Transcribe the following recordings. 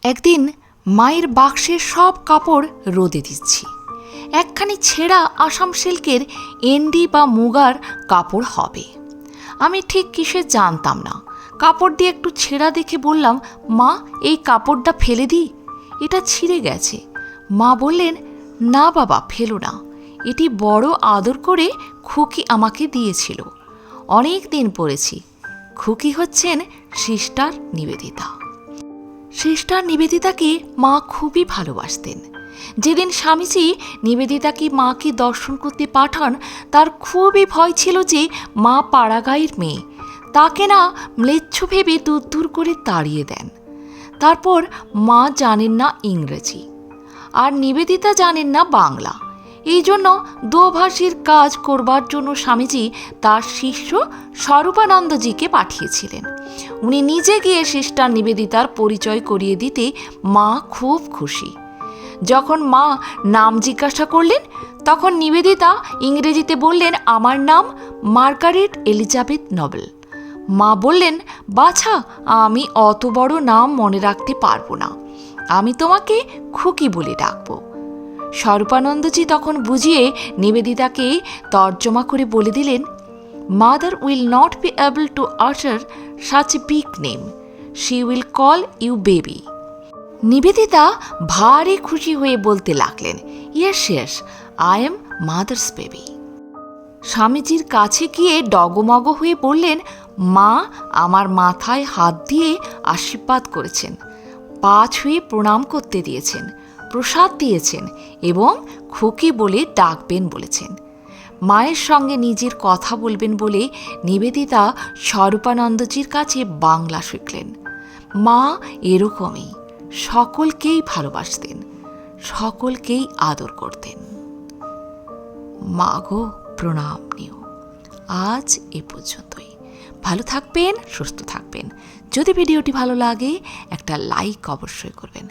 একদিন মায়ের বাক্সের সব কাপড় রোদে দিচ্ছি। একখানি ছেঁড়া আসাম সিল্কের এন্ডি বা মুগার কাপড় হবে। আমি ঠিক কিসে জানতাম না। কাপড় দিয়ে একটু ছেঁড়া দেখে বললাম, মা এই কাপড়টা ফেলে দিই, এটা ছিঁড়ে গেছে। মা বললেন, না বাবা ফেলো না, এটি বড় আদর করে খুকি আমাকে দিয়েছিল, অনেক দিন পরেছি। খুকি হচ্ছেন সিস্টার নিবেদিতা। সিস্টার নিবেদিতাকে মা খুবই ভালোবাসতেন। যেদিন স্বামীজি নিবেদিতাকে মাকে দর্শন করতে পাঠান, তার খুবই ভয় ছিল যে মা পাড়াগাঁয়ের মেয়ে, তাকে না ম্লেচ্ছ ভেবে দূর দূর করে তাড়িয়ে দেন। তারপর মা জানেন না ইংরেজি, আর নিবেদিতা জানেন না বাংলা। এই জন্য দোভাষীর কাজ করবার জন্য স্বামীজি তার শিষ্য স্বরূপানন্দজিকে পাঠিয়েছিলেন। উনি নিজে গিয়ে সিস্টার নিবেদিতার পরিচয় করিয়ে দিতে মা খুব খুশি। যখন মা নাম জিজ্ঞাসা করলেন, তখন নিবেদিতা ইংরেজিতে বললেন, আমার নাম মার্গারেট এলিজাবেথ নবেল। মা বললেন, বাছা, আমি অত বড় নাম মনে রাখতে পারবো না, আমি তোমাকে খুকি বলে ডাকবো। স্বরূপানন্দজি তখন বুঝিয়ে নিবেদিতাকে তর্জমা করে বলে দিলেন, mother will not be able to utter such a big name, she will call you baby. Nivedita ভারী খুশি হয়ে বলতে লাগলেন, yes yes, I am mother's baby. স্বামীজির কাছে গিয়ে ডগমগ হয়ে বললেন, মা আমার মাথায় হাত দিয়ে আশীর্বাদ করেছেন, পা ছুঁয়ে প্রণাম করতে দিয়েছেন, প্রসাদ দিয়েছেন এবং খুকি বলে ডাকবেন বলেছেন। মায়ের সঙ্গে নিজের কথা বলবেন বলে নিবেদিতা স্বরূপানন্দজির কাছে বাংলা শিখলেন। মা এরকমই সকলকেই ভালোবাসতেন, সকলকেই আদর করতেন। মা গো, প্রণাম নিও। আজ এ পর্যন্তই। ভালো থাকবেন, সুস্থ থাকবেন। যদি ভিডিওটি ভালো লাগে একটা লাইক অবশ্যই করবেন।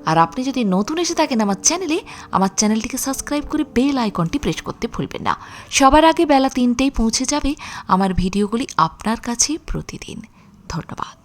আর আপনি যদি নতুন এসে থাকেন আমার চ্যানেলটিকে সাবস্ক্রাইব করে বেল আইকনটি প্রেস করতে ভুলবেন না। সবার আগে বেলা 3টেই পৌঁছে যাবে আমার ভিডিওগুলি আপনার কাছে প্রতিদিন। ধন্যবাদ।